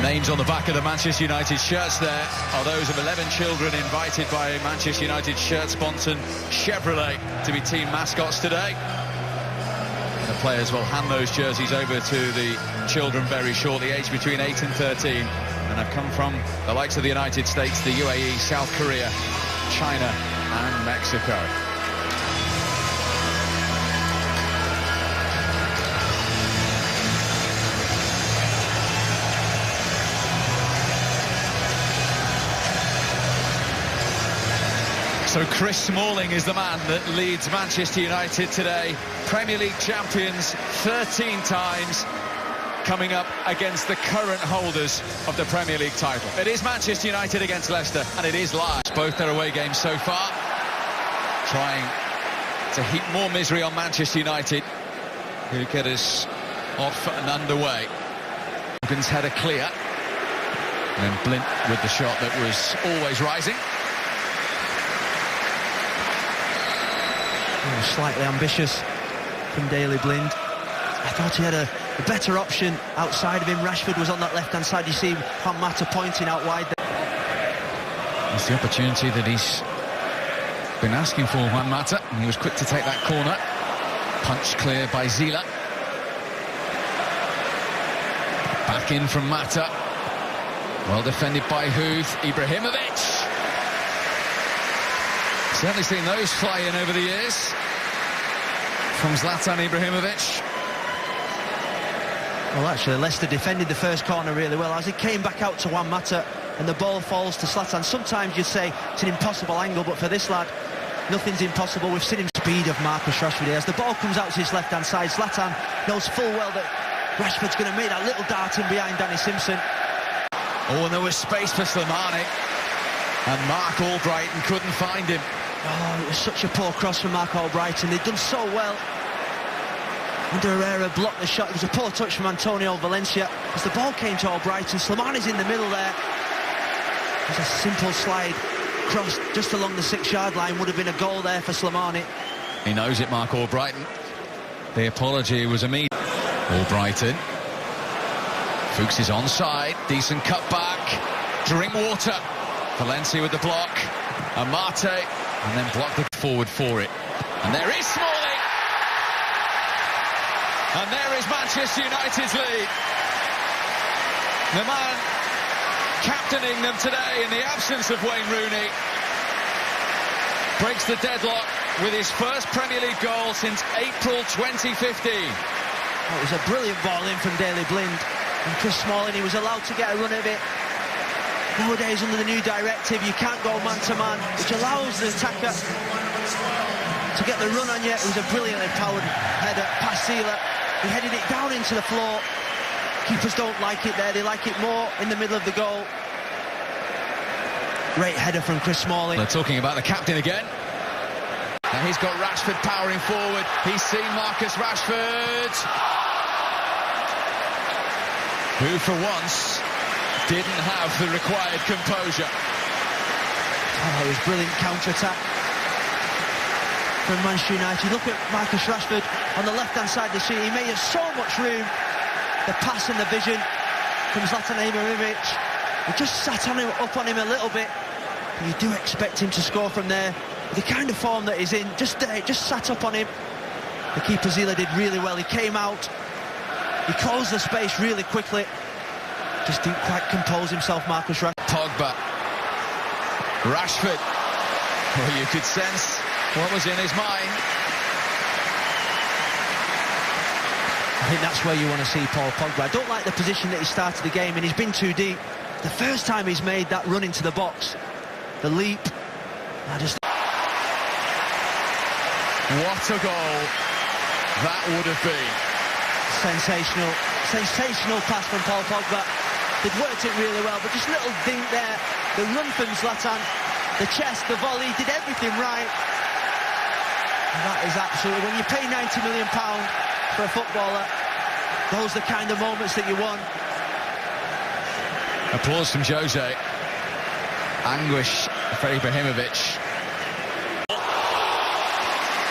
names on the back of the Manchester United shirts there are those of 11 children invited by Manchester United shirt sponsor Chevrolet to be team mascots today. The players will hand those jerseys over to the children very shortly, aged between 8 and 13, and have come from the likes of the United States, the UAE, South Korea, China and Mexico. So Chris Smalling is the man that leads Manchester United today. Premier League champions 13 times, coming up against the current holders of the Premier League title. It is Manchester United against Leicester, and it is live. Both their away games so far, trying to heap more misery on Manchester United, who get us off and underway. Morgan's header clear, and then Blint with the shot that was always rising. Slightly ambitious from Daley Blind. I thought he had a better option outside of him. Rashford was on that left-hand side. You see Juan Mata pointing out wide there. It's the opportunity that he's been asking for, Juan Mata, and he was quick to take that corner. Punch clear by Zila. Back in from Mata. Well defended by Huth. Ibrahimovic. Certainly seen those fly in over the years from Zlatan Ibrahimovic. Well, actually, Leicester defended the first corner really well as it came back out to Juan Mata and the ball falls to Zlatan. Sometimes you'd say it's an impossible angle, but for this lad, nothing's impossible. We've seen him speed of Marcus Rashford here. As the ball comes out to his left-hand side, Zlatan knows full well that Rashford's going to make that little dart in behind Danny Simpson. Oh, and there was space for Slimani, and Mark Albrighton couldn't find him. Oh, it was such a poor cross from Mark Albrighton. They'd done so well. Under Herrera blocked the shot. It was a poor touch from Antonio Valencia. As the ball came to Albrighton, Slimani's in the middle there. It was a simple slide cross just along the 6-yard line. Would have been a goal there for Slimani. He knows it, Mark Albrighton. The apology was immediate. Albrighton. Fuchs is onside. Decent cut back. Drinkwater. Valencia with the block. Amate. And then blocked the forward for it. And there is Smalling. And there is Manchester United's lead. The man captaining them today in the absence of Wayne Rooney breaks the deadlock with his first Premier League goal since April 2015. It was a brilliant ball in from Daley Blind. And Chris Smalling, he was allowed to get a run of it. Nowadays, under the new directive, you can't go man-to-man, which allows the attacker to get the run on you. It was a brilliantly powered header past Zila. He headed it down into the floor. Keepers don't like it there. They like it more in the middle of the goal. Great header from Chris Smalling. They're talking about the captain again. And he's got Rashford powering forward. He's seen Marcus Rashford, who for once didn't have the required composure. Oh, it was brilliant counter-attack from Manchester United. Look at Marcus Rashford on the left-hand side of the sheet. He made so much room. The pass and the vision from Zlatan Ibrahimovic. He just sat on him, up on him a little bit. But you do expect him to score from there. The kind of form that he's in, just sat up on him. The keeper Zila did really well. He came out. He closed the space really quickly. Just didn't quite compose himself, Marcus Rashford. Pogba. Rashford. Well, you could sense what was in his mind. I think that's where you want to see Paul Pogba. I don't like the position that he started the game in. He's been too deep. The first time he's made that run into the box, the leap, What a goal that would have been. Sensational pass from Paul Pogba. They'd worked it really well, but just a little dink there. The run from Zlatan, the chest, the volley, did everything right. And that is absolutely, when you pay £90 million for a footballer, those are the kind of moments that you want. Applause from Jose. Anguish for Ibrahimovic.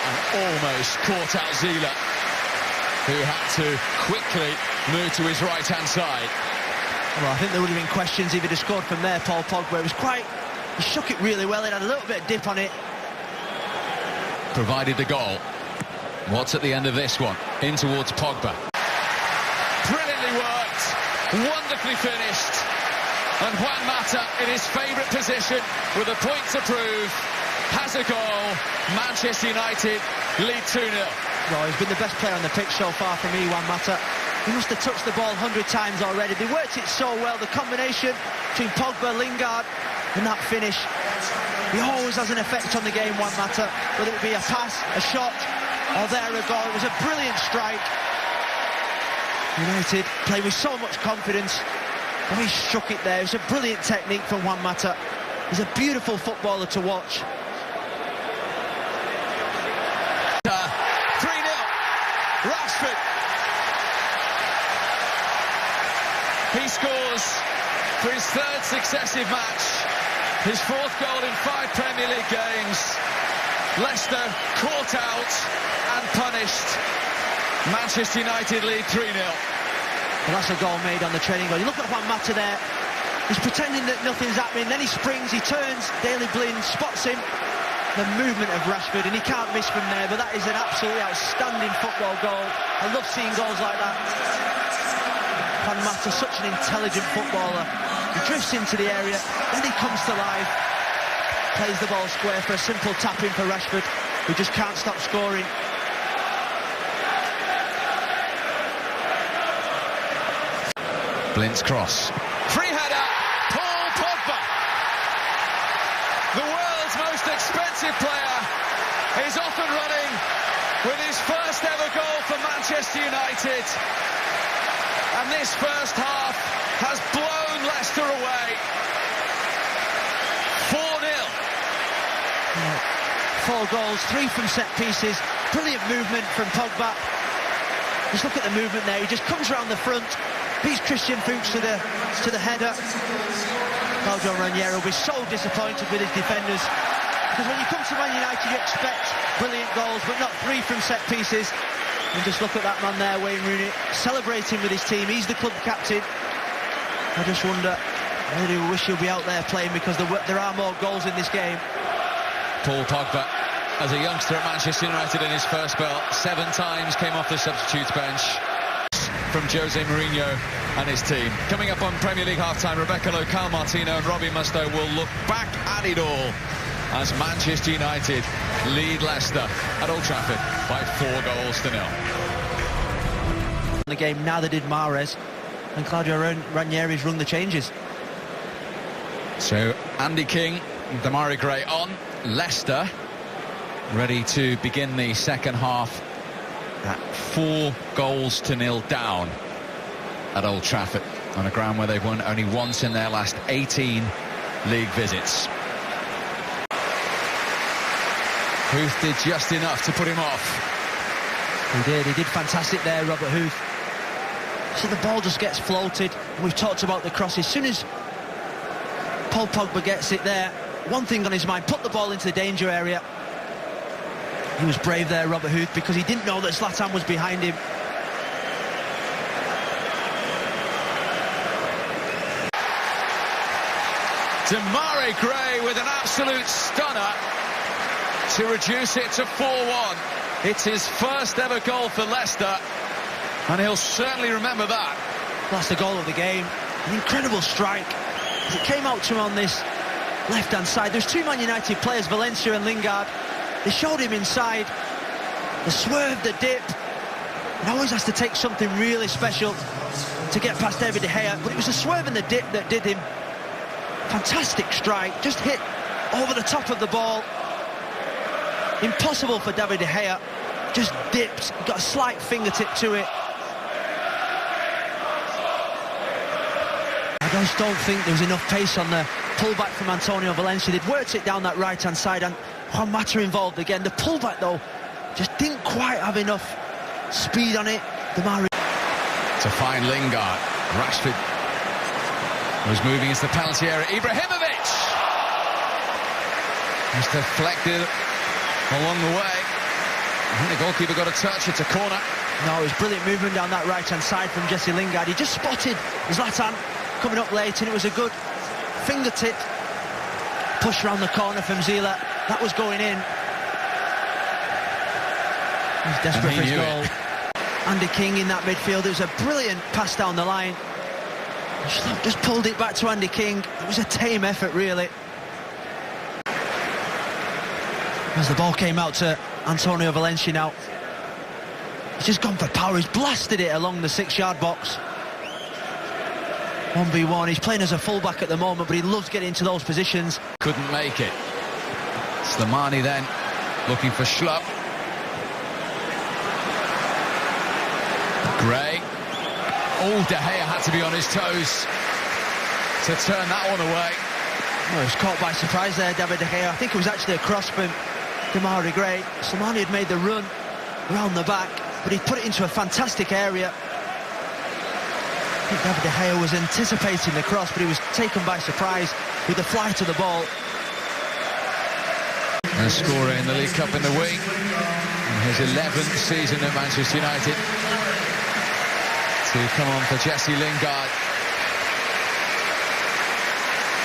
And almost caught out Zila, who had to quickly move to his right-hand side. Well, I think there would have been questions if he'd have scored from there, Paul Pogba. It was quite... He shook it really well. It had a little bit of dip on it. Provided the goal. What's at the end of this one? In towards Pogba. Brilliantly worked. Wonderfully finished. And Juan Mata, in his favourite position, with a point to prove, has a goal. Manchester United lead 2-0. Well, he's been the best player on the pitch so far for me, Juan Mata. He must have touched the ball 100 times already. They worked it so well, the combination between Pogba, Lingard, and that finish. He always has an effect on the game, Juan Mata, whether it be a pass, a shot, or there a goal. It was a brilliant strike. United play with so much confidence. And he shook it there. It was a brilliant technique from Juan Mata. He's a beautiful footballer to watch. 3-0. Rashford. He scores for his third successive match. His fourth goal in 5 Premier League games. Leicester caught out and punished. Manchester United lead 3-0. Well, that's a goal made on the training goal. You look at Juan Mata there. He's pretending that nothing's happening. Then he springs, he turns. Daley Blind spots him. The movement of Rashford, and he can't miss from there. But that is an absolutely outstanding football goal. I love seeing goals like that. Juan Mata, such an intelligent footballer. He drifts into the area, then he comes to life. Plays the ball square for a simple tap-in for Rashford, who just can't stop scoring. Blind's cross. Free header. Paul Pogba. The world's most expensive player is off and running with his first ever goal for Manchester United. And this first half has blown Leicester away. 4-0. 4 goals, 3 from set pieces. Brilliant movement from Pogba. Just look at the movement there. He just comes around the front. Beats Christian Fuchs to the header. Claudio Ranieri will be so disappointed with his defenders, because when you come to Man United you expect brilliant goals, but not 3 from set pieces. And just look at that man there, Wayne Rooney, celebrating with his team. He's the club captain. I just wonder, I really wish he'll be out there playing, because there are more goals in this game. Paul Pogba, as a youngster at Manchester United in his first spell, 7 times came off the substitutes bench. From Jose Mourinho and his team. Coming up on Premier League half-time, Rebecca Lowe, Carl Martino and Robbie Mustoe will look back at it all as Manchester United lead Leicester at Old Trafford by 4-0. The game, neither did Mahrez, and Claudio Ranieri's rung the changes. So Andy King, Demarai Gray on. Leicester ready to begin the second half at 4-0 down at Old Trafford, on a ground where they've won only once in their last 18 league visits. Huth did just enough to put him off. He did fantastic there, Robert Huth. So the ball just gets floated. We've talked about the cross. As soon as Paul Pogba gets it there, one thing on his mind, put the ball into the danger area. He was brave there, Robert Huth, because he didn't know that Zlatan was behind him. Demarai Gray with an absolute stunner to reduce it to 4-1. It's his first ever goal for Leicester, and he'll certainly remember that. That's the goal of the game. An incredible strike. As it came out to him on this left-hand side. There's 2 Man United players, Valencia and Lingard. They showed him inside, the swerve, the dip. He always has to take something really special to get past David De Gea, but it was the swerve and the dip that did him. Fantastic strike, just hit over the top of the ball. Impossible for David De Gea, just dipped, got a slight fingertip to it. I just don't think there was enough pace on the pullback from Antonio Valencia. They'd worked it down that right-hand side, and Juan Mata involved again. The pullback, though, just didn't quite have enough speed on it. To find Lingard. Rashford was moving into the penalty area. Ibrahimovic! Just deflected along the way. I think the goalkeeper got a touch. It's a corner. No, it was brilliant movement down that right-hand side from Jesse Lingard. He just spotted Zlatan coming up late, and it was a good fingertip push around the corner from Zila. That was going in. He's desperate for his goal. Andy King in that midfield. It was a brilliant pass down the line. Just pulled it back to Andy King. It was a tame effort, really. As the ball came out to Antonio Valencia now. He's just gone for power. He's blasted it along the 6-yard box. 1v1. He's playing as a fullback at the moment, but he loves getting into those positions. Couldn't make it. Slimani then looking for Schlupp. Gray. Oh, De Gea had to be on his toes to turn that one away. Well, he was caught by surprise there, David De Gea. I think it was actually a cross from Demarai Gray. Slimani had made the run around the back, but he put it into a fantastic area. I think David De Gea was anticipating the cross, but he was taken by surprise with the flight of the ball. And a scorer in the League Cup in the wing. In his 11th season at Manchester United. To come on for Jesse Lingard.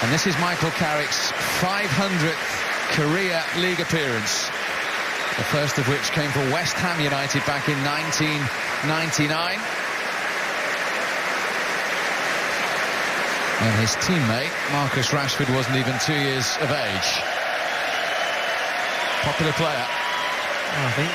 And this is Michael Carrick's 500th career league appearance. The first of which came for West Ham United back in 1999. And his teammate, Marcus Rashford, wasn't even 2 years of age. Popular player. I think